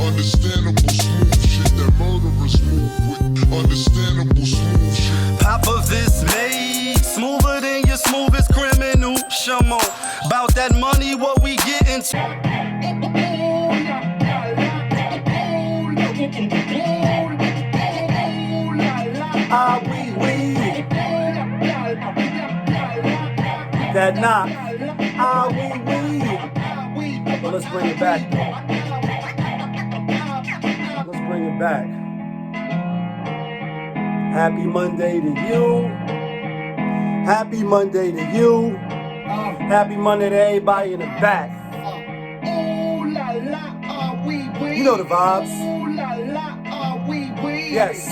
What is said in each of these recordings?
Understandable smooth shit that murderers move with. Understandable smooth shit. POPAVIST made smoother than your smoothest criminal. Shamo, about that money, what we getting to. Ah, we. That knock. Ah, we. But let's bring it back, though. Let's bring it back. Happy Monday to you. Happy Monday to you. Happy Monday to everybody in the back. You know the vibes. Yes.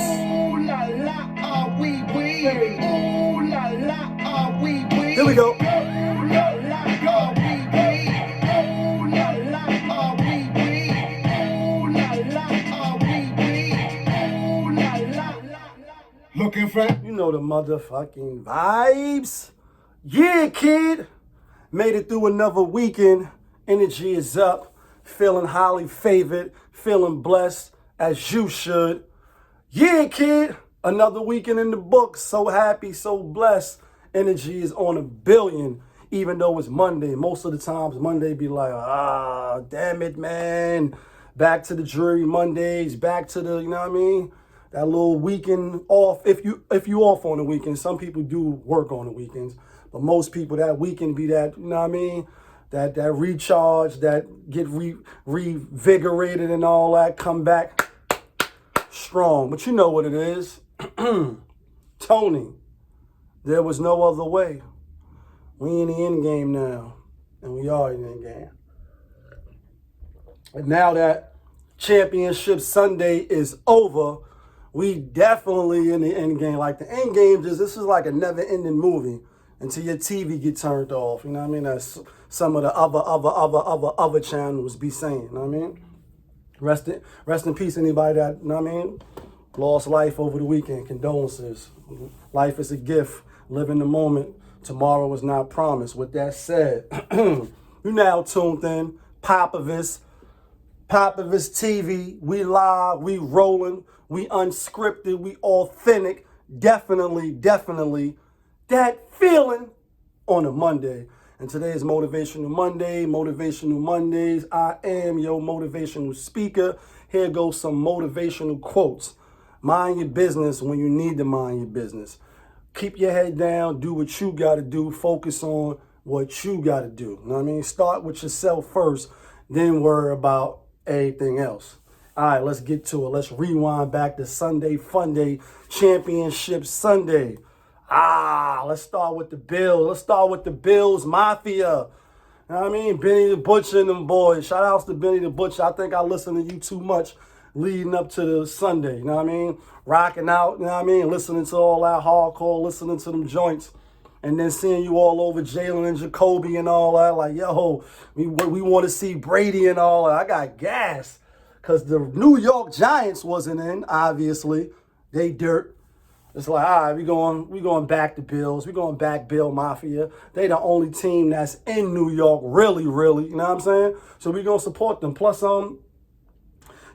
Here we go. Looking for You know the motherfucking vibes. Yeah, kid. Made it through another weekend. Energy is up. Feeling highly favored. Feeling blessed as you should. Yeah, kid. Another weekend in the books. So happy, so blessed. Energy is on 1,000,000,000, even though it's Monday. Most of the times Monday be like, damn it, man. Back to the dreary Mondays. Back to the, you know what I mean? That little weekend off. If you off on the weekend, some people do work on the weekends. But most people, that weekend be that, you know what I mean? That recharge, that get revigorated and all that, come back strong. But you know what it is. Tony, there was no other way. We in the end game now. And we are in the end game. And now that Championship Sunday is over, we definitely in the end game. Like the end game, this is like a never-ending movie until your TV get turned off. You know what I mean? That's some of the other channels be saying. You know what I mean? Rest in peace, anybody that, you know what I mean, lost life over the weekend. Condolences. Life is a gift. Live in the moment. Tomorrow is not promised. With that said, you now tuned in. POPAVIST TV. We live. We rolling. We unscripted. We authentic. Definitely that feeling on a Monday. And today is Motivational Monday. Motivational Mondays. I am your motivational speaker. Here goes some motivational quotes. Mind your business when you need to mind your business. Keep your head down. Do what you got to do. Focus on what you got to do. You know what I mean? Start with yourself first. Then worry about everything else. All right, let's get to it. Let's rewind back to Sunday Fun Day, Championship Sunday. Let's start with the Bills. Let's start with the Bills Mafia. You know what I mean? Benny the Butcher and them boys. Shout outs to Benny the Butcher. I think I listened to you too much leading up to the Sunday. You know what I mean? Rocking out, you know what I mean? Listening to all that hardcore, listening to them joints. And then seeing you all over Jalen and Jacoby and all that. Like, yo, we want to see Brady and all that. I got gas. Because the New York Giants wasn't in, obviously. They dirt. It's like, all right, we going back to Bills. We going back Bill Mafia. They the only team that's in New York, really, you know what I'm saying? So we going to support them. Plus, you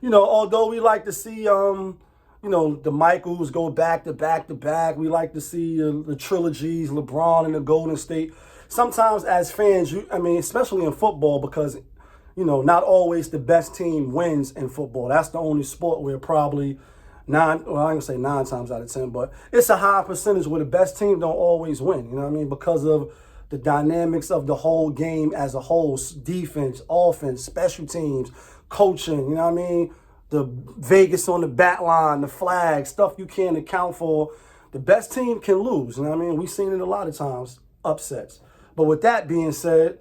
know, although we like to see, you know, the Michaels go back to back. We like to see the trilogies, LeBron and the Golden State. Sometimes as fans, I mean, especially in football, because, you know, not always the best team wins in football. That's the only sport where probably I ain't gonna say 9 times out of 10, but it's a high percentage where the best team don't always win. You know what I mean? Because of the dynamics of the whole game as a whole, defense, offense, special teams, coaching, you know what I mean? The Vegas on the bat line, the flag, stuff you can't account for. The best team can lose, you know what I mean? We've seen it a lot of times, upsets. But with that being said,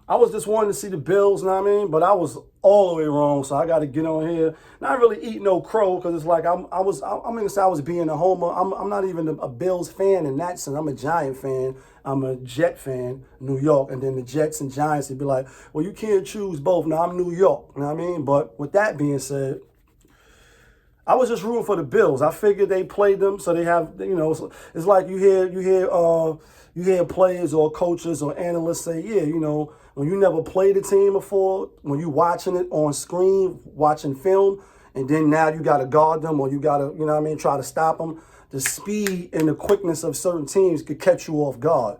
I was just wanting to see the Bills, you know what I mean? But I was all the way wrong, so I got to get on here. Not really eat no crow, because it's like I'm going to say I was being a homer. I'm not even a Bills fan in that sense. I'm a Giant fan. I'm a Jet fan, New York. And then the Jets and Giants, they'd be like, well, you can't choose both. Now, I'm New York, you know what I mean? But with that being said, I was just rooting for the Bills. I figured they played them, so they have, you know, it's like you hear players or coaches or analysts say, yeah, you know, when you never played a team before, when you watching it on screen, watching film, and then now you got to guard them or you got to, you know what I mean, try to stop them, the speed and the quickness of certain teams could catch you off guard.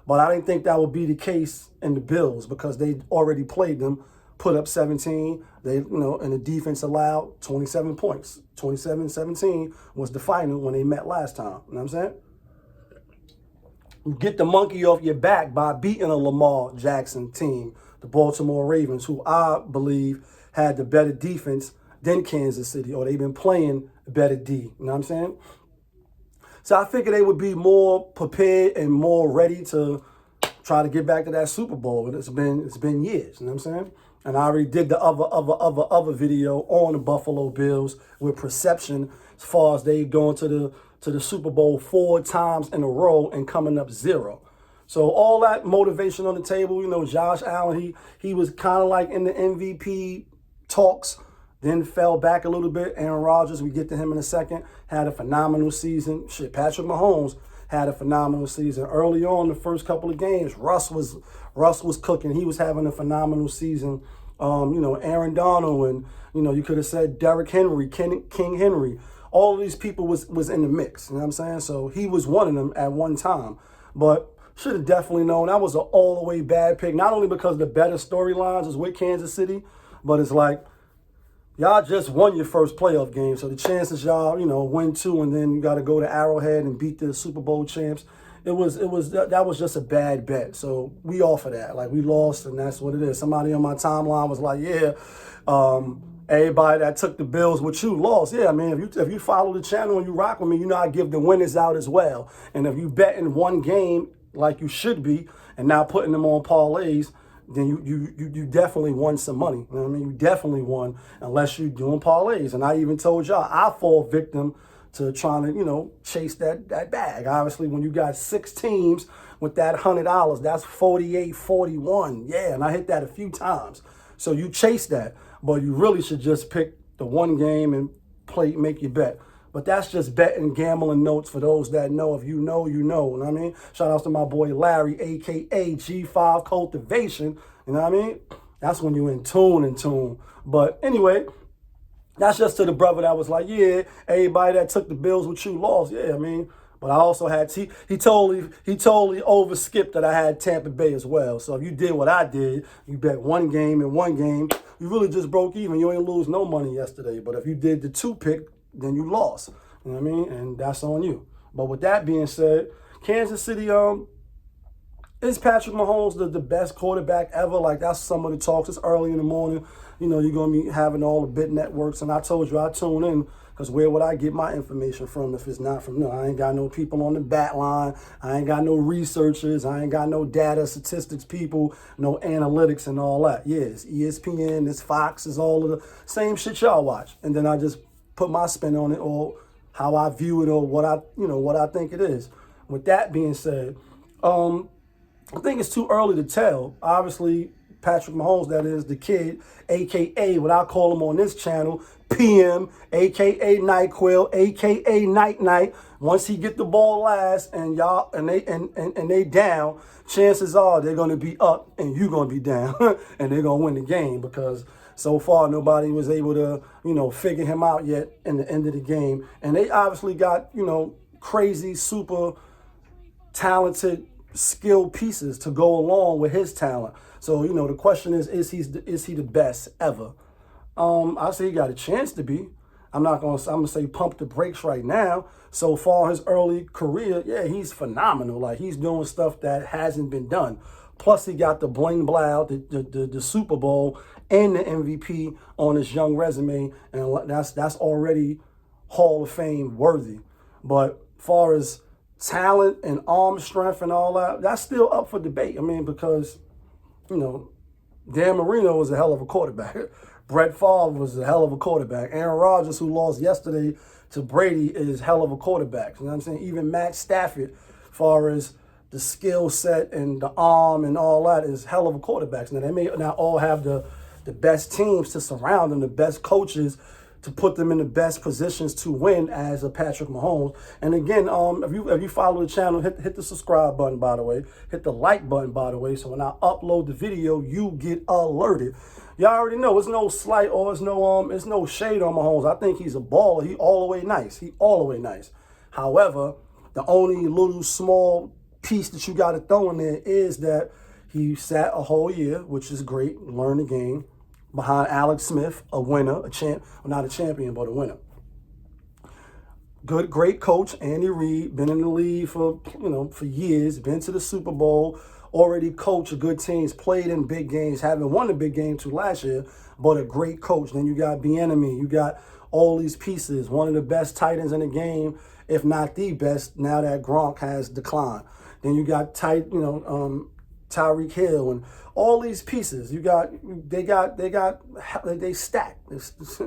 But I didn't think that would be the case in the Bills because they already played them, put up 17. They, you know, and the defense allowed 27 points. 27-17 was the final when they met last time. You know what I'm saying? You get the monkey off your back by beating a Lamar Jackson team, the Baltimore Ravens, who I believe had the better defense than Kansas City, or they've been playing better D. You know what I'm saying? So I figured they would be more prepared and more ready to try to get back to that Super Bowl. It's been years, you know what I'm saying? And I already did the other video on the Buffalo Bills with perception as far as they going to the Super Bowl 4 times in a row and coming up 0. So all that motivation on the table, you know, Josh Allen, he was kind of like in the MVP talks, then fell back a little bit. Aaron Rodgers, we get to him in a second, had a phenomenal season. Shit, Patrick Mahomes had a phenomenal season. Early on, the first couple of games, Russ was cooking. He was having a phenomenal season. You know, Aaron Donald and, you know, you could have said Derrick Henry, King Henry. All of these people was in the mix, you know what I'm saying? So he was one of them at one time. But should have definitely known that was an all-the-way bad pick, not only because the better storylines is with Kansas City, but it's like, y'all just won your first playoff game, so the chances y'all, you know, win 2 and then you got to go to Arrowhead and beat the Super Bowl champs. That was just a bad bet. So we offer that. Like, we lost, and that's what it is. Somebody on my timeline was like, yeah, everybody that took the Bills with you lost. Yeah, I mean, if you follow the channel and you rock with me, you know I give the winners out as well. And if you bet in one game like you should be and now putting them on parlays, then you definitely won some money. You know what I mean? You definitely won unless you're doing parlays. And I even told y'all I fall victim to trying to, you know, chase that bag. Obviously, when you got 6 teams with that $100, that's 48-41. Yeah, and I hit that a few times. So you chase that, but you really should just pick the one game and make your bet. But that's just betting, gambling notes for those that know. If you know, you know. You know what I mean? Shout out to my boy Larry, a.k.a. G5 Cultivation. You know what I mean? That's when you in tune. But anyway, that's just to the brother that was like, yeah, everybody that took the Bills with you lost. Yeah, I mean, but I also had, he totally overskipped that I had Tampa Bay as well. So if you did what I did, you bet one game and one game, you really just broke even. You ain't lose no money yesterday. But if you did the 2 pick, then you lost. You know what I mean? And that's on you. But with that being said, Kansas City, is Patrick Mahomes the best quarterback ever? Like, that's some of the talks. It's early in the morning. You know, you're going to be having all the bit networks. And I told you I tune in because where would I get my information from if it's not from, no, I ain't got no people on the bat line. I ain't got no researchers. I ain't got no data, statistics people, no analytics and all that. Yeah, it's ESPN, it's Fox, it's all of the same shit y'all watch. And then I just put my spin on it or how I view it or what I think it is. With that being said, I think it's too early to tell. Obviously, Patrick Mahomes, that is the kid, a.k.a. what I call him on this channel, PM, a.k.a. NYQUIL, a.k.a. Night. Once he get the ball last and y'all and they down, chances are they're going to be up and you're going to be down and they're going to win the game because so far nobody was able to, you know, figure him out yet in the end of the game. And they obviously got, you know, crazy, super talented, skilled pieces to go along with his talent. So, you know, the question is he the best ever? I say he got a chance to be. I'm gonna say pump the brakes right now. So far his early career, yeah, he's phenomenal. Like, he's doing stuff that hasn't been done. Plus he got the bling blow, the Super Bowl and the MVP on his young resume, and that's already Hall of Fame worthy. But far as talent and arm strength and all that, that's still up for debate. I mean, because, you know, Dan Marino was a hell of a quarterback. Brett Favre was a hell of a quarterback. Aaron Rodgers, who lost yesterday to Brady, is hell of a quarterback. You know what I'm saying? Even Matt Stafford, as far as the skill set and the arm and all that, is hell of a quarterbacks. Now, they may not all have the best teams to surround them, the best coaches to put them in the best positions to win as a Patrick Mahomes. And again, if you follow the channel, hit the subscribe button, by the way. Hit the like button, by the way, so when I upload the video, you get alerted. Y'all already know it's no slight or it's no shade on Mahomes. I think he's a baller. He all the way nice. He all the way nice. However, the only little small piece that you got to throw in there is that he sat a whole year, which is great, learn the game, behind Alex Smith, a winner, a champ, well, not a champion, but a winner. Good, great coach, Andy Reid, been in the league for years, been to the Super Bowl, already coached good teams, played in big games, haven't won a big game too last year, but a great coach. Then you got Bieniemy, you got all these pieces, one of the best tight ends in the game, if not the best, now that Gronk has declined. Then you got Tyreek Hill and all these pieces. They stack. It's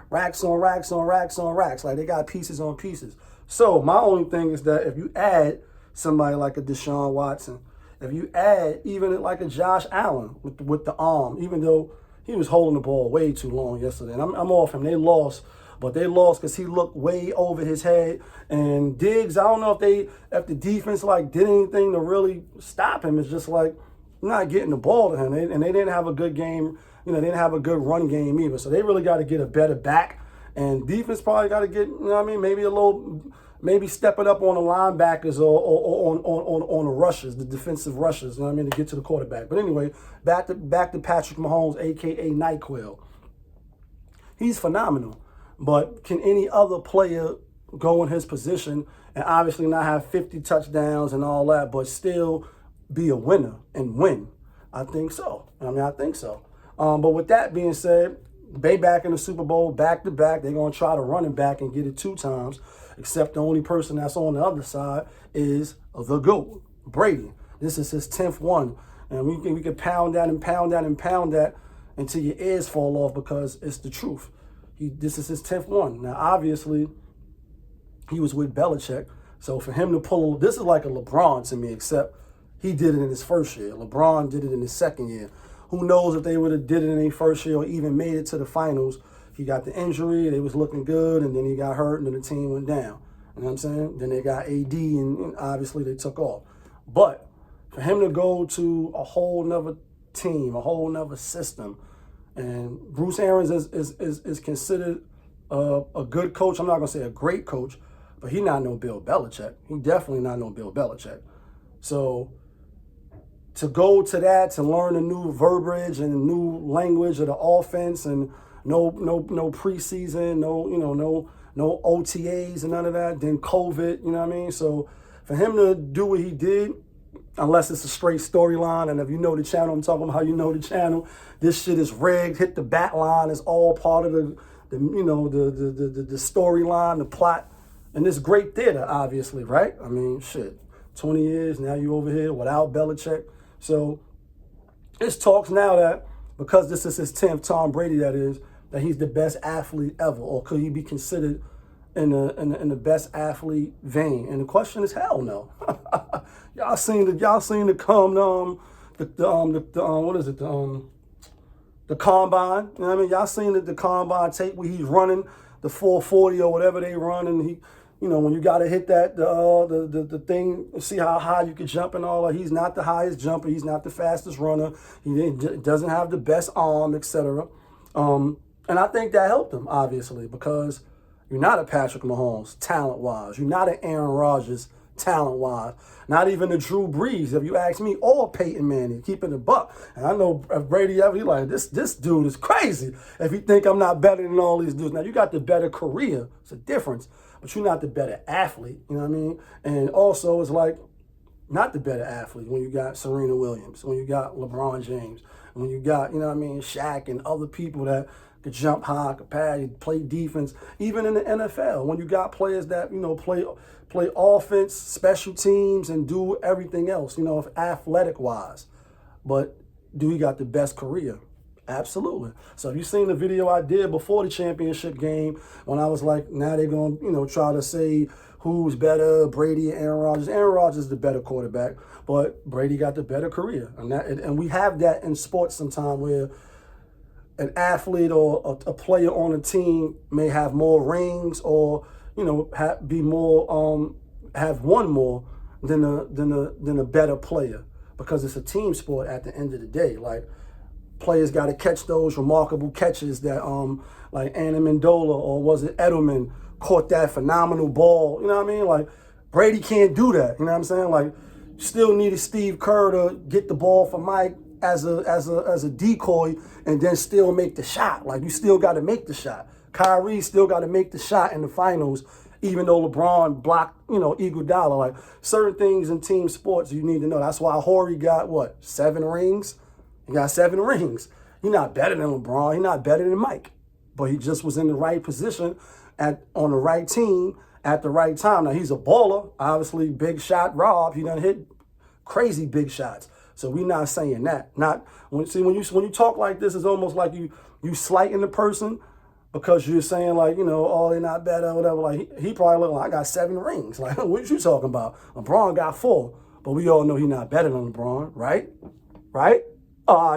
racks on racks on racks on racks. Like they got pieces on pieces. So my only thing is that if you add somebody like a Deshaun Watson, if you add even like a Josh Allen with the arm, even though he was holding the ball way too long yesterday, and I'm off him. They lost. But they lost because he looked way over his head. And Diggs, I don't know if the defense did anything to really stop him. It's just not getting the ball to him. And they didn't have a good game. They didn't have a good run game either. So they really got to get a better back. And defense probably got to get, maybe step it up on the linebackers or on the rushers, the defensive rushers, to get to the quarterback. But anyway, back to Patrick Mahomes, a.k.a. NYQUIL. He's phenomenal. But can any other player go in his position and obviously not have 50 touchdowns and all that, but still be a winner and win? I think so. I think so. But with that being said, they back in the Super Bowl, back-to-back. They're going to try to run it back and get it 2 times, except the only person that's on the other side is the GOAT, Brady. This is his 10th one. And we can pound that and pound that and pound that until your ears fall off because it's the truth. This is his 10th one. Now, obviously, he was with Belichick. So for him to pull, this is like a LeBron to me, except he did it in his first year. LeBron did it in his second year. Who knows if they would have did it in their first year or even made it to the finals. He got the injury, they was looking good, and then he got hurt, and then the team went down. You know what I'm saying? Then they got AD, and obviously they took off. But for him to go to a whole nother team, a whole nother system, and Bruce Arians is considered a good coach. I'm not going to say a great coach, but he's not no Bill Belichick. He definitely not no Bill Belichick. So to go to that, to learn a new verbiage and a new language of the offense, and no preseason, no OTAs and none of that, then COVID, you know what I mean? So for him to do what he did, unless it's a straight storyline, and if you know the channel, I'm talking about how you know the channel, this shit is rigged, hit the bat line, it's all part of the storyline, the plot, and it's great theater, obviously, right? 20 years, now you over here without Belichick. So it's talks now that because this is his 10th, Tom Brady that is, that he's the best athlete ever, or could he be considered in the best athlete vein? And the question is, hell no. Y'all seen the combine. You know what I mean? Y'all seen the combine tape where he's running the 440 or whatever they run, and he, when you got to hit that the thing, see how high you can jump and all that. He's not the highest jumper. He's not the fastest runner. He doesn't have the best arm, etc. And I think that helped him, obviously, because you're not a Patrick Mahomes talent-wise. You're not an Aaron Rodgers talent-wise. Not even a Drew Brees, if you ask me, or Peyton Manning, keeping the buck. And I know if Brady ever, he's like, this dude is crazy if you think I'm not better than all these dudes. Now, you got the better career. It's a difference. But you're not the better athlete, you know what I mean? And also, it's like, not the better athlete when you got Serena Williams, when you got LeBron James, when you got, Shaq and other people that could jump high, could pass, play defense, even in the NFL, when you got players that, play offense, special teams, and do everything else, athletic-wise. But do he got the best career? Absolutely. So if you've seen the video I did before the championship game, when I was like, now they're going to, try to say who's better, Brady and Aaron Rodgers. Aaron Rodgers is the better quarterback, but Brady got the better career. And we have that in sports sometimes where an athlete or a player on a team may have more rings or, you know, be more, have won more than a better player, because it's a team sport at the end of the day. Like, players got to catch those remarkable catches that, like Anna Mendola, or was it Edelman, caught that phenomenal ball. You know what I mean? Like, Brady can't do that. You know what I'm saying? Like, still needed Steve Kerr to get the ball for Mike as a decoy and then still make the shot. Like, you still got to make the shot. Kyrie still got to make the shot in the finals, even though LeBron blocked, you know, Iguodala. Like, certain things in team sports you need to know. That's why Horry got, what, 7 rings? He got 7 rings. He's not better than LeBron. He's not better than Mike. But he just was in the right position on the right team at the right time. Now, he's a baller. Obviously, big shot Rob. He done hit crazy big shots. So we're not saying that. Not when you talk like this, it's almost like you slighting the person because you're saying, like, you know, oh, they're not better or whatever. Like, he probably look like, I got 7 rings. Like, what you talking about? LeBron got 4. But we all know he's not better than LeBron, right? Right?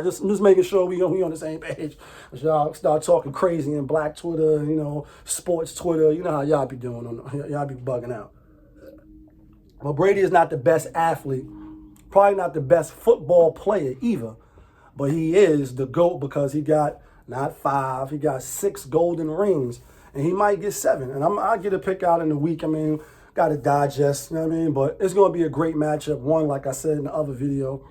Just making sure we on the same page. Y'all start talking crazy in Black Twitter, you know, sports Twitter. You know how y'all be doing. Y'all be bugging out. Well, Brady is not the best athlete, probably not the best football player either, but he is the GOAT because he got not 5, he got 6 golden rings, and he might get 7. And I'll get a pick out in the week. I mean, got to digest, you know what I mean? But it's going to be a great matchup. One, like I said in the other video,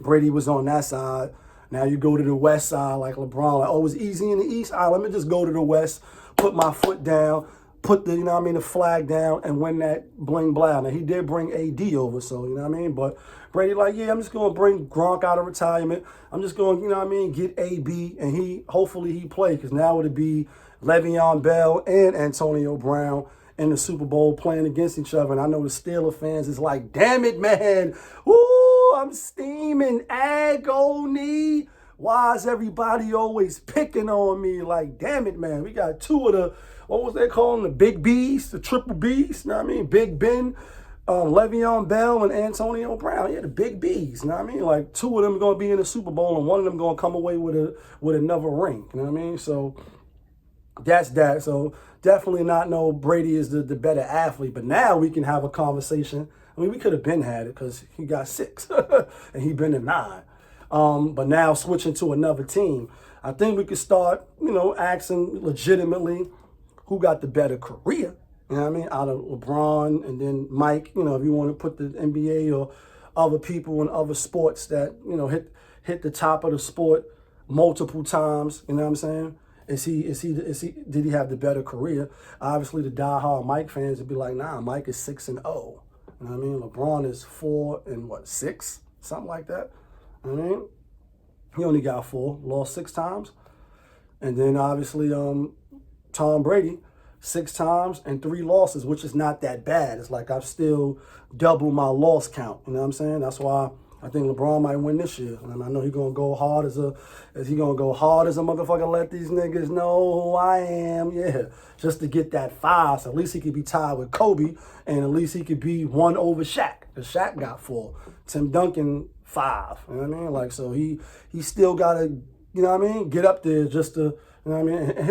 Brady was on that side. Now you go to the west side like LeBron. Like, oh, it's easy in the east. All right, let me just go to the west, put my foot down, put the, you know what I mean, the flag down and win that bling blah. Now, he did bring AD over, so, you know what I mean? But Brady like, yeah, I'm just going to bring Gronk out of retirement. I'm just going to, you know what I mean, get AB, and hopefully he play, because now it'll be Le'Veon Bell and Antonio Brown in the Super Bowl playing against each other. And I know the Steelers fans is like, damn it, man. Woo, I'm steaming agony. Why is everybody always picking on me? Like, damn it, man. We got 2 of the, what was they calling, the big B's, the triple B's, you know what I mean? Big Ben, Le'Veon Bell, and Antonio Brown. Yeah, the big B's, you know what I mean? Like, 2 of them are going to be in the Super Bowl, and 1 of them going to come away with another ring, you know what I mean? So that's that. So definitely not no Brady is the better athlete, but now we can have a conversation. I mean, we could have been had it because he got 6 and he been to 9. But now switching to another team, I think we could start, you know, asking legitimately who got the better career, you know what I mean, out of LeBron and then Mike, you know, if you want to put the NBA or other people in other sports that, you know, hit the top of the sport multiple times, you know what I'm saying? Did he have the better career? Obviously, the diehard Mike fans would be like, nah, Mike is 6-0. You know what I mean? LeBron is 4-6, something like that. You know what I mean? He only got 4, lost 6 times. And then obviously, Tom Brady, 6 times and 3 losses, which is not that bad. It's like I've still doubled my loss count. You know what I'm saying? That's why I think LeBron might win this year. And I know he's gonna go hard as a motherfucker, let these niggas know who I am. Yeah. Just to get that 5. So at least he could be tied with Kobe, and at least he could be 1 over Shaq. Because Shaq got 4. Tim Duncan 5. You know what I mean? Like, so he still gotta, you know what I mean, get up there just to, you know what I mean? And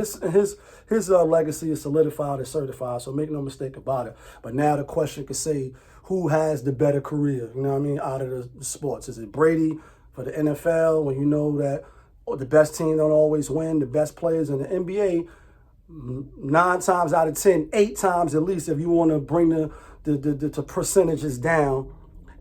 his legacy is solidified and certified, so make no mistake about it. But now the question could say, who has the better career, you know what I mean, out of the sports? Is it Brady for the NFL, when you know that the best team don't always win, the best players in the NBA, 9 times out of 10, 8 times at least, if you want to bring the percentages down,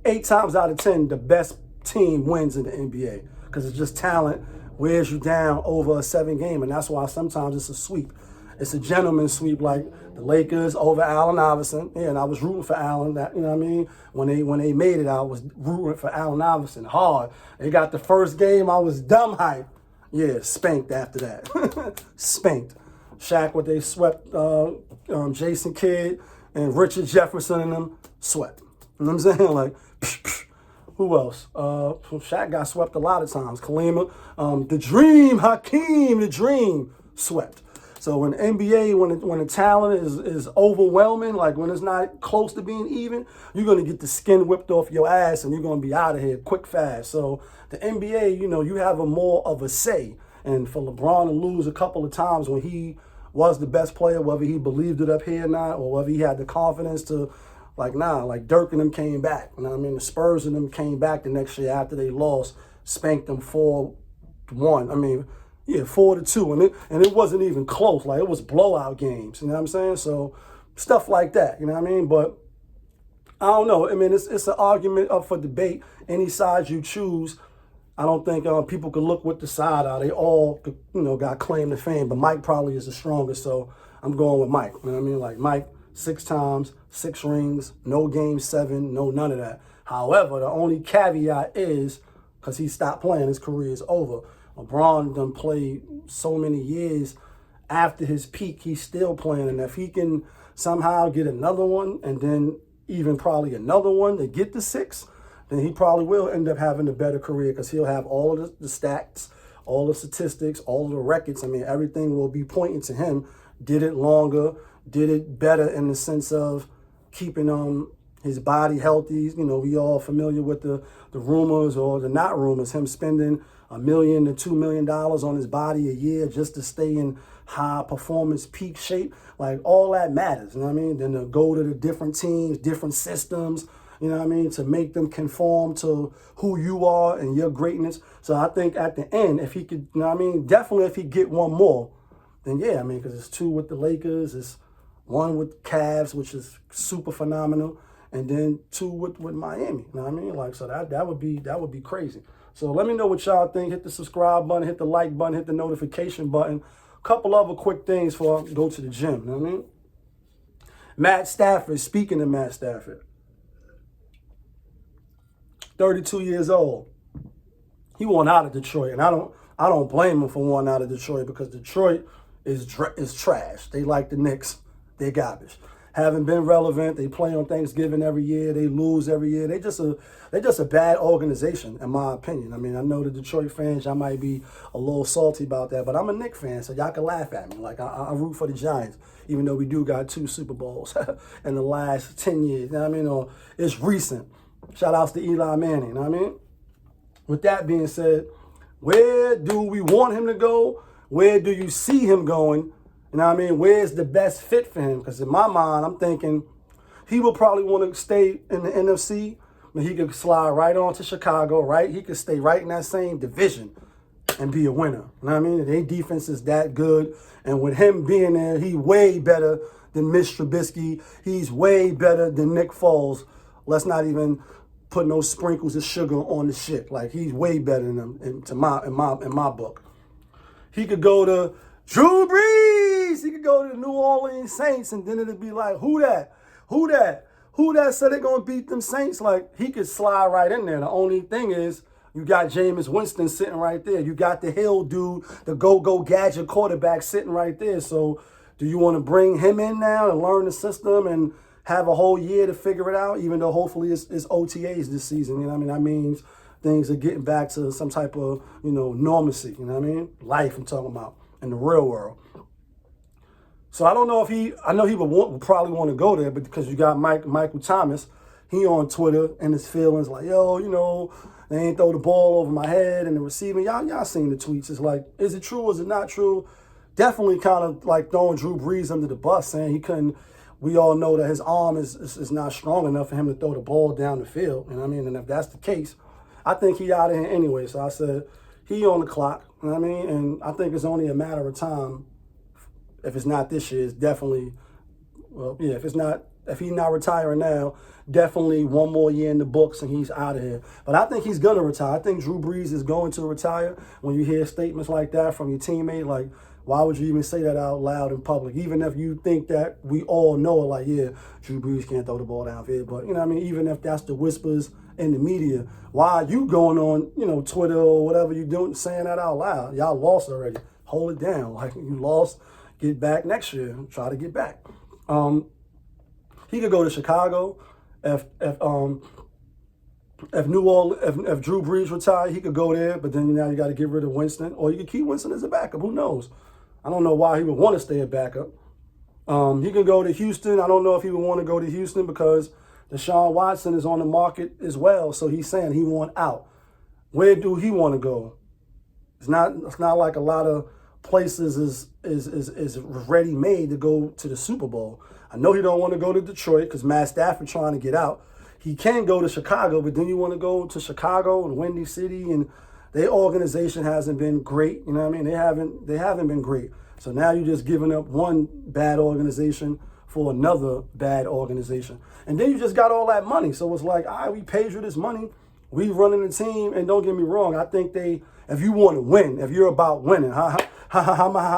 8 times out of 10, the best team wins in the NBA, because it's just talent wears you down over a 7 game, and that's why sometimes it's a sweep. It's a gentleman's sweep, like the Lakers over Allen Iverson. Yeah, and I was rooting for Allen. That, you know what I mean? When they made it, I was rooting for Allen Iverson hard. They got the first game, I was dumb hype. Yeah, spanked after that. Spanked. Shaq, what they swept, Jason Kidd and Richard Jefferson and them swept. You know what I'm saying? Like, psh, psh. Who else? Shaq got swept a lot of times. Kalima, the Dream, Hakeem, the Dream, swept. So when NBA, when the talent is overwhelming, like when it's not close to being even, you're going to get the skin whipped off your ass and you're going to be out of here quick, fast. So the NBA, you know, you have more of a say. And for LeBron to lose a couple of times when he was the best player, whether he believed it up here or not, or whether he had the confidence to, like Dirk and them came back. You know what I mean? The Spurs and them came back the next year after they lost, spanked them 4-1. I mean, yeah, 4-2. And it wasn't even close. Like, it was blowout games. You know what I'm saying? So, stuff like that. You know what I mean? But I don't know. I mean, it's an argument up for debate. Any side you choose, I don't think people could look with the side out. They all, got claim to fame, but Mike probably is the strongest, so I'm going with Mike. You know what I mean? Like, Mike, 6 times, 6 rings, no game 7, no none of that. However, the only caveat is, because he stopped playing, his career is over. LeBron done played so many years after his peak, he's still playing, and if he can somehow get another one, and then even probably another one to get the 6, then he probably will end up having a better career because he'll have all of the stats, all the statistics, all of the records. I mean, everything will be pointing to him. Did it longer, did it better in the sense of keeping his body healthy. We all familiar with the rumors or the not rumors, him spending $1 million to $2 million on his body a year just to stay in high performance peak shape. Like, all that matters, you know what I mean? Then to go to the different teams, different systems, you know what I mean, to make them conform to who you are and your greatness. So I think at the end, if he could, you know what I mean, definitely if he get one more, then yeah, I mean, because it's 2 with the Lakers, it's 1 with Cavs, which is super phenomenal, and then 2 with Miami. You know what I mean? Like, so that would be crazy. So let me know what y'all think. Hit the subscribe button, hit the like button, hit the notification button. Couple other quick things before I go to the gym. You know what I mean? Matt Stafford, speaking of Matt Stafford, 32 years old. He won out of Detroit, and I don't blame him for wanting out of Detroit because Detroit is trash. They like the Knicks. They're garbage. Haven't been relevant. They play on Thanksgiving every year. They lose every year. They just a bad organization, in my opinion. I mean, I know the Detroit fans, y'all might be a little salty about that, but I'm a Knicks fan, so y'all can laugh at me. Like, I root for the Giants, even though we do got 2 Super Bowls in the last 10 years. You know what I mean? Or it's recent. Shout outs to Eli Manning, you know what I mean? With that being said, where do we want him to go? Where do you see him going? You know what I mean? Where's the best fit for him? Because in my mind, I'm thinking he will probably want to stay in the NFC, but he could slide right on to Chicago, right? He could stay right in that same division and be a winner. You know what I mean? Their defense is that good. And with him being there, he's way better than Mitch Trubisky. He's way better than Nick Foles. Let's not even put no sprinkles of sugar on the shit. Like, he's way better than them in my book. He could go to Drew Brees. He could go to the New Orleans Saints, and then it'd be like, who that? Who that said they're going to beat them Saints? Like, he could slide right in there. The only thing is, you got Jameis Winston sitting right there. You got the Hill dude, the go-go gadget quarterback sitting right there. So do you want to bring him in now and learn the system and have a whole year to figure it out, even though hopefully it's OTAs this season? You know what I mean? That means things are getting back to some type of, normalcy. You know what I mean? Life, I'm talking about, in the real world. So I don't know if I know he would probably want to go there, but because you got Michael Thomas, he on Twitter and his feelings like, yo, they ain't throw the ball over my head and the receiving. Y'all seen the tweets. It's like, is it true? Is it not true? Definitely kind of like throwing Drew Brees under the bus, saying he couldn't. We all know that his arm is not strong enough for him to throw the ball down the field. You know what I mean? And if that's the case, I think he out of here anyway. So I said, he on the clock. You know what I mean? And I think it's only a matter of time. If it's not this year, it's definitely, if he's not retiring now, definitely one more year in the books and he's out of here. But I think he's going to retire. I think Drew Brees is going to retire. When you hear statements like that from your teammate, like, why would you even say that out loud in public? Even if you think that we all know it, like, yeah, Drew Brees can't throw the ball downfield. But, you know what I mean? Even if that's the whispers in the media, why are you going on, Twitter or whatever you're doing, saying that out loud? Y'all lost already. Hold it down. Like, you lost. Get back next year. Try to get back. He could go to Chicago. If Drew Brees retired, he could go there. But then now you got to get rid of Winston, or you could keep Winston as a backup. Who knows? I don't know why he would want to stay a backup. He could go to Houston. I don't know if he would want to go to Houston because Deshaun Watson is on the market as well. So he's saying he want out. Where do he want to go? It's not like a lot of places is ready made to go to the Super Bowl. I know he don't want to go to Detroit because Matt Stafford trying to get out. He can go to Chicago, but then you want to go to Chicago and Windy City, and their organization hasn't been great. You know what I mean? They haven't been great. So now you're just giving up one bad organization for another bad organization. And then you just got all that money. So it's like, all right, we paid you this money. We running the team. And don't get me wrong, I think if you want to win, if you're about winning, how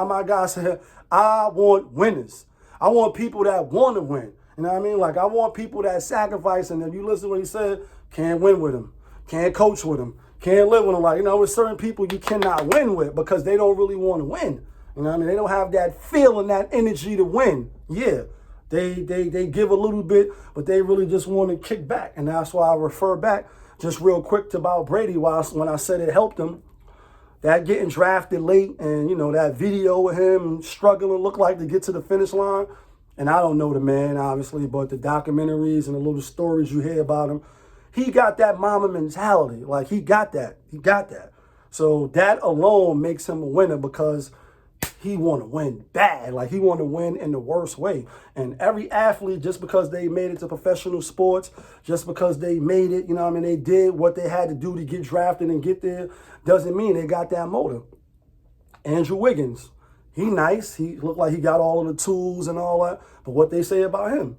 my guy said, I want winners. I want people that want to win. You know what I mean? Like, I want people that sacrifice. And if you listen to what he said, can't win with him, can't coach with him, can't live with him. Like, you know, with certain people you cannot win with because they don't really want to win. You know what I mean? They don't have that feeling, that energy to win. Yeah, they give a little bit, but they really just want to kick back. And that's why I refer back just real quick to about Brady when I said it helped him. That getting drafted late and, you know, that video of him struggling looked like to get to the finish line. And I don't know the man, obviously, but the documentaries and the little stories you hear about him, he got that mama mentality. Like, he got that. He got that. So that alone makes him a winner because he want to win bad. Like, he want to win in the worst way. And every athlete, just because they made it to professional sports, just because they made it, you know what I mean, they did what they had to do to get drafted and get there, doesn't mean they got that motive. Andrew Wiggins, he nice. He looked like he got all of the tools and all that. But what they say about him,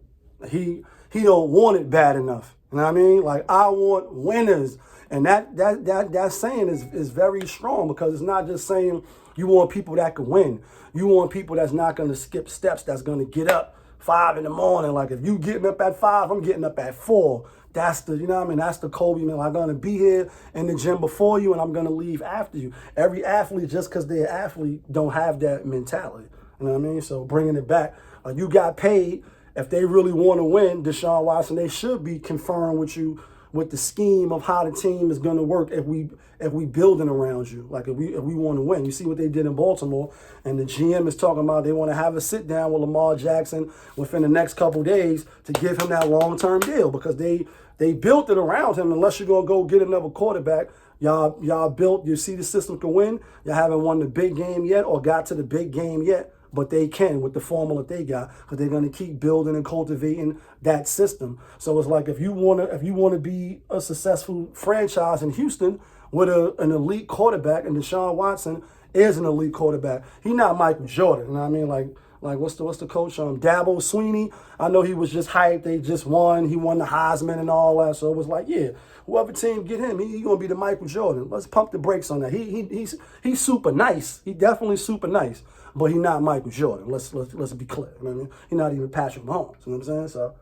he don't want it bad enough. You know what I mean? Like, I want winners. And that saying is very strong because it's not just saying you want people that can win. You want people that's not going to skip steps, that's going to get up 5 in the morning. Like, if you getting up at 5, I'm getting up at 4. That's the, you know what I mean? That's the Kobe, man. I'm going to be here in the gym before you and I'm going to leave after you. Every athlete, just because they're an athlete, don't have that mentality. You know what I mean? So bringing it back, you got paid. If they really want to win, Deshaun Watson, they should be conferring with you with the scheme of how the team is going to work if we building around you. Like, if we want to win. You see what they did in Baltimore, and the GM is talking about they want to have a sit down with Lamar Jackson within the next couple days to give him that long-term deal because they built it around him. Unless you're going to go get another quarterback, y'all built, you see the system can win. Y'all haven't won the big game yet or got to the big game yet. But they can with the formula they got because they're going to keep building and cultivating that system. So it's like if you want to be a successful franchise in Houston with an elite quarterback, and Deshaun Watson is an elite quarterback. He's not Michael Jordan. You know what I mean? Like what's the coach? Dabo Swinney. I know he was just hyped. They just won. He won the Heisman and all that. So it was like, yeah, whoever team get him, he gonna be the Michael Jordan. Let's pump the brakes on that. He's super nice. He definitely super nice. But he's not Michael Jordan. Let's be clear. You know what I mean? He's not even Patrick Mahomes. You know what I'm saying? So,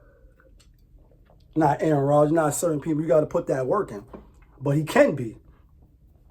not Aaron Rodgers, not certain people. You got to put that work in. But he can be.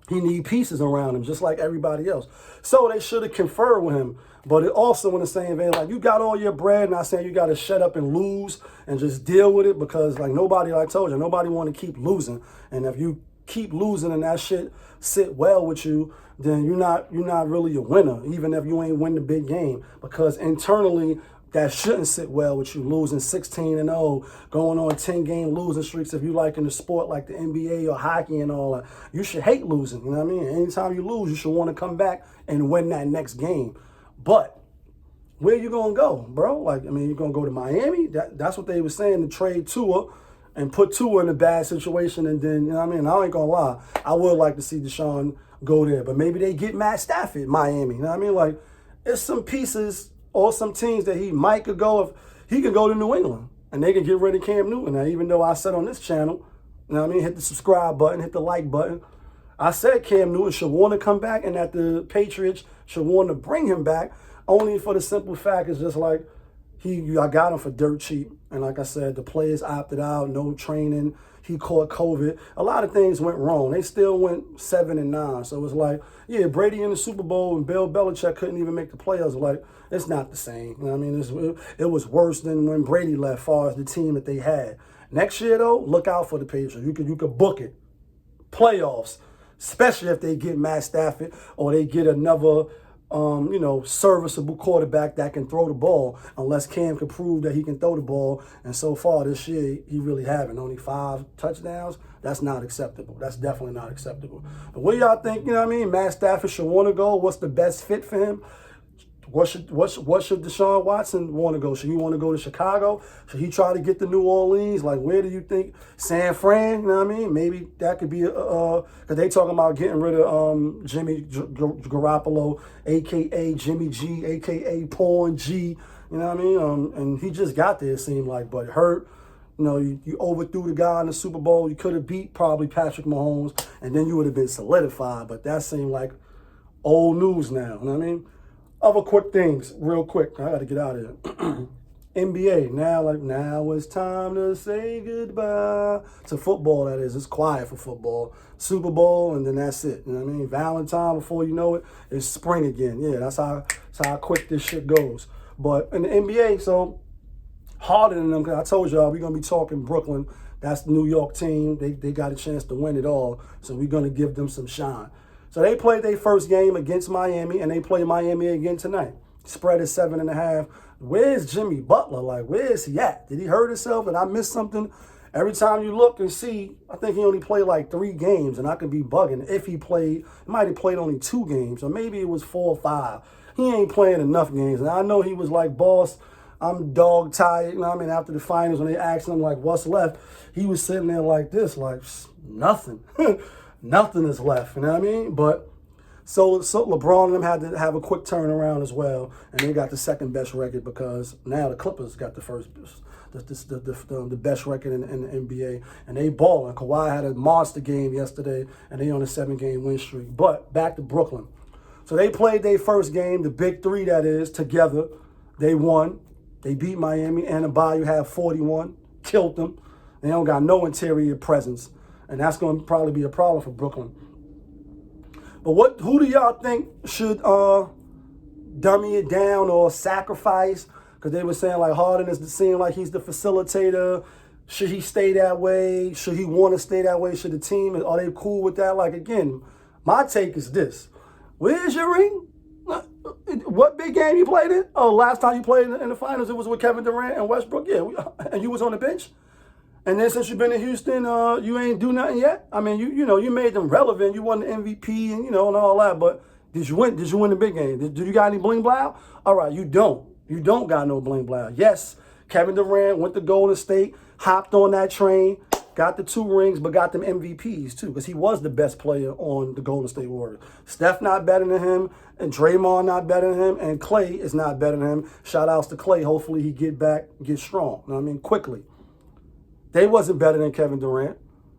He need pieces around him, just like everybody else. So they should have conferred with him. But it also in the same vein, like, you got all your bread, not saying you got to shut up and lose and just deal with it because, like, nobody, like I told you, nobody want to keep losing. And if you keep losing and that shit sit well with you, then you're not really a winner, even if you ain't win the big game. Because internally, that shouldn't sit well with you, losing 16-0, going on 10-game losing streaks. If you like in the sport like the NBA or hockey and all that, you should hate losing. You know what I mean? Anytime you lose, you should want to come back and win that next game. But where you gonna go, bro? Like, I mean, you gonna go to Miami? That's what they were saying, to trade Tua and put Tua in a bad situation. And then, you know what I mean? I ain't gonna lie, I would like to see Deshaun go there, but maybe they get Matt Stafford, Miami. You know what I mean? Like, it's some pieces or some teams that he might could go. If he could go to New England and they can get rid of Cam Newton. Now, even though I said on this channel, you know what I mean, hit the subscribe button, hit the like button, I said Cam Newton should want to come back and that the Patriots should want to bring him back, only for the simple fact it's just like I got him for dirt cheap. And like I said, the players opted out, no training. He caught COVID. A lot of things went wrong. They still went 7-9. So it's like, yeah, Brady in the Super Bowl and Bill Belichick couldn't even make the playoffs. Like, it's not the same. You know what I mean? It was worse than when Brady left, far as the team that they had. Next year, though, look out for the Patriots. You could book it. Playoffs, especially if they get Matt Stafford or they get another serviceable quarterback that can throw the ball, unless Cam can prove that he can throw the ball. And so far this year, he really haven't. Only 5 touchdowns. That's not acceptable. That's definitely not acceptable. But what do y'all think, Matt Stafford should want to go? What's the best fit for him? What should Deshaun Watson want to go? Should he want to go to Chicago? Should he try to get to New Orleans? Like, where do you think? San Fran, Maybe that could be because they talking about getting rid of Jimmy Garoppolo, a.k.a. Jimmy G, a.k.a. Porn G, and he just got there, it seemed like, but hurt. You overthrew the guy in the Super Bowl. You could have beat probably Patrick Mahomes, and then you would have been solidified, but that seemed like old news now, Other quick things, real quick. I got to get out of here. NBA, now it's time to say goodbye to football, that is. It's quiet for football. Super Bowl, and then that's it. Valentine, before you know it, it's spring again. Yeah, that's how quick this shit goes. But in the NBA, so Harden and them, because I told y'all we're going to be talking Brooklyn. That's the New York team. They got a chance to win it all, so we're going to give them some shine. So they played their first game against Miami, and they play Miami again tonight. Spread is 7.5. Where's Jimmy Butler? Like, where is he at? Did he hurt himself? And I missed something? Every time you look and see, I think he only played like 3 games, and I could be bugging. If he played, he might have played only 2 games, or maybe it was 4 or 5. He ain't playing enough games. And I know he was like, boss, I'm dog tired. After the finals, when they asked him, like, what's left, he was sitting there like this, like, nothing. Nothing is left, But so LeBron and them had to have a quick turnaround as well, and they got the second best record because now the Clippers got the best record in the NBA, and they balling. Kawhi had a monster game yesterday, and they on a 7-game win streak. But back to Brooklyn. So they played their first game, the big 3 that is, together. They won. They beat Miami, and Adebayo had 41, killed them. They don't got no interior presence. And that's going to probably be a problem for Brooklyn. But who do y'all think should dummy it down or sacrifice? Because they were saying like Harden is seeming like he's the facilitator. Should he stay that way? Should he want to stay that way? Should the team, are they cool with that? Like, again, my take is this. Where's your ring? What big game you played in? Oh, last time you played in the finals, it was with Kevin Durant and Westbrook. Yeah, and you was on the bench. And then since you've been in Houston, you ain't do nothing yet. You made them relevant. You won the MVP and and all that. But did you win? Did you win the big game? Did you got any bling blow? All right, you don't. You don't got no bling blow. Yes, Kevin Durant went to Golden State, hopped on that train, got the 2 rings, but got them MVPs too, because he was the best player on the Golden State Warriors. Steph not better than him, and Draymond not better than him, and Clay is not better than him. Shout outs to Clay. Hopefully he get back, get strong. Quickly. They wasn't better than Kevin Durant.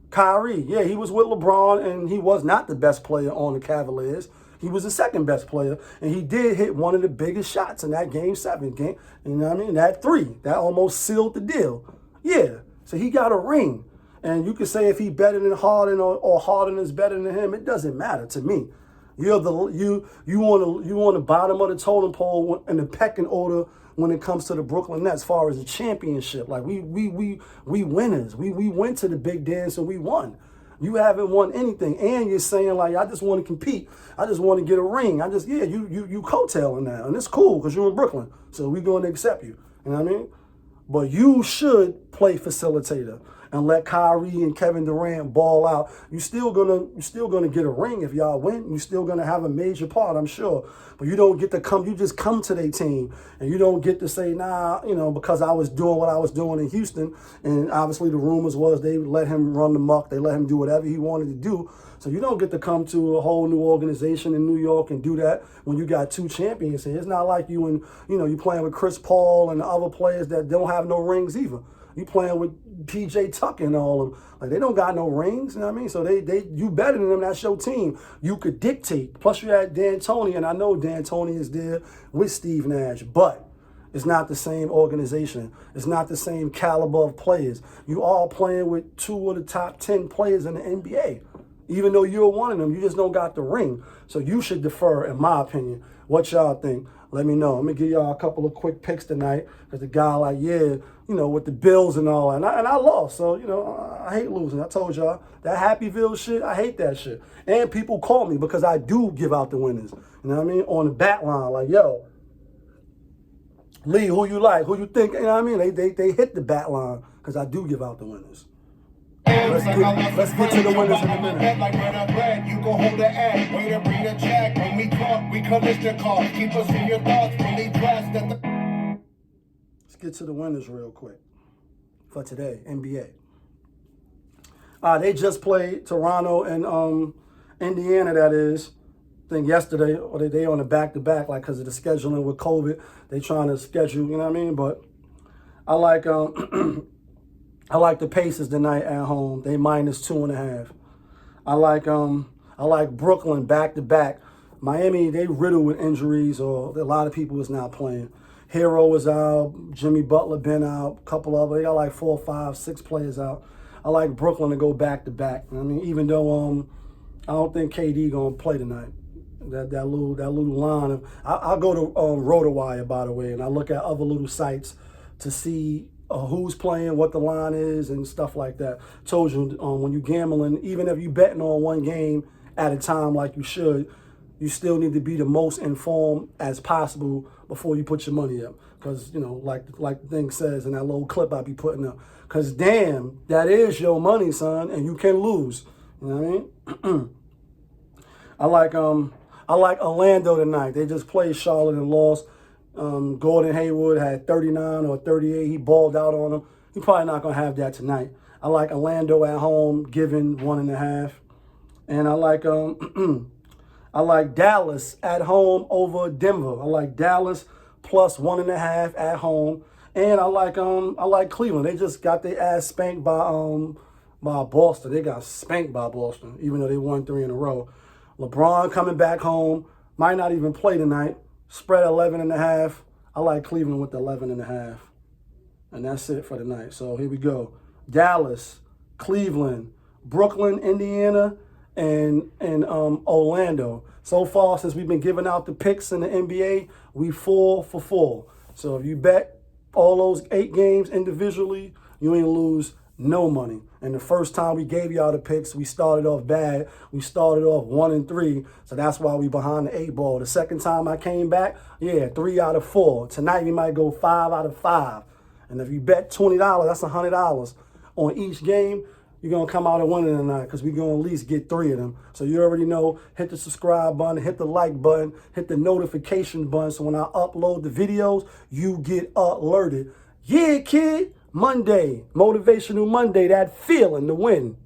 Kyrie, yeah, he was with LeBron, and he was not the best player on the Cavaliers. He was the second best player, and he did hit one of the biggest shots in that Game 7 game. That 3, that almost sealed the deal. Yeah, so he got a ring. And you can say if he better than Harden or Harden is better than him, it doesn't matter to me. You on the bottom of the totem pole in the pecking order when it comes to the Brooklyn Nets, as far as the championship. Like we winners. We went to the big dance and we won. You haven't won anything, and you're saying like, I just want to compete. I just want to get a ring. You coattailing now, and it's cool because you're in Brooklyn, so we're going to accept you. You know what I mean? But you should play facilitator and let Kyrie and Kevin Durant ball out. You still gonna get a ring if y'all win. You still gonna have a major part, I'm sure. But you don't get to come. You just come to their team, and you don't get to say, nah, because I was doing what I was doing in Houston, and obviously the rumors was they let him run the muck. They let him do whatever he wanted to do. So you don't get to come to a whole new organization in New York and do that when you got 2 champions here. It's not like you and you playing with Chris Paul and the other players that don't have no rings either. You playing with PJ Tucker and all of them. Like, they don't got no rings, you know what I mean? So you better than them, that's your team. You could dictate. Plus you had D'Antoni, and I know D'Antoni is there with Steve Nash, but it's not the same organization. It's not the same caliber of players. You all playing with 2 of the top 10 players in the NBA. Even though you're one of them, you just don't got the ring. So you should defer, in my opinion. What y'all think? let me know. I'm going to give y'all a couple of quick picks tonight because the guy like, yeah, you know, with the Bills and all that. And I lost. So, you know, I hate losing. I told y'all that Happyville shit, I hate that shit. And people call me because I do give out the winners. You know what I mean? On the bat line, like, yo, Lee, who you like? Who you think? You know what I mean? They hit the bat line because I do give out the winners. Let's get to the winners in a minute. Like bread, you can hold the ad. Way to bring the check. When we talk, we collect the car. Keep us in your thoughts. Fully dressed at the. Let's get to the winners real quick for today, NBA. They just played Toronto and Indiana, that is. I think yesterday, or they on the back-to-back, like because of the scheduling with COVID. They trying to schedule, you know what I mean? But I like I like the Pacers tonight at home. They -2.5. I like Brooklyn back-to-back. Miami, they riddled with injuries, or a lot of people is not playing. Hero is out. Jimmy Butler been out. A couple of them. They got like 4, 5, 6 players out. I like Brooklyn to go back-to-back. I mean, even though I don't think KD gonna play tonight. That little line of I'll go to RotoWire, by the way, and I look at other little sites to see who's playing, what the line is, and stuff like that. Told you when you gambling, even if you betting on one game at a time like you should, you still need to be the most informed as possible before you put your money up. Because, you know, like the thing says in that little clip I be putting up. Because damn, that is your money, son, and you can lose. You know what I mean? I like Orlando tonight. They just played Charlotte and lost. Gordon Hayward had 39 or 38. He balled out on them. He's probably not going to have that tonight. I like Orlando at home, giving 1.5. And I like Dallas at home over Denver. I like Dallas plus 1.5 at home. And I like Cleveland. They just got their ass spanked by Boston. They got spanked by Boston, even though they won 3 in a row. LeBron coming back home. Might not even play tonight. Spread 11.5. I like Cleveland with 11.5. And that's it for tonight. So here we go. Dallas, Cleveland, Brooklyn, Indiana, and Orlando. So far, since we've been giving out the picks in the NBA, we 4 for 4. So if you bet all those 8 games individually, you ain't lose no money. And the first time we gave y'all the picks, we started off bad. We started off 1-3. So that's why we behind the 8 ball. The second time I came back, 3 out of 4. Tonight we might go 5 out of 5. And if you bet $20, that's $100 on each game. You're going to come out a winner tonight because we're going to at least get 3 of them. So you already know, hit the subscribe button, hit the like button, hit the notification button. So when I upload the videos, you get alerted. Yeah, kid. Monday, Motivational Monday, that feeling to win.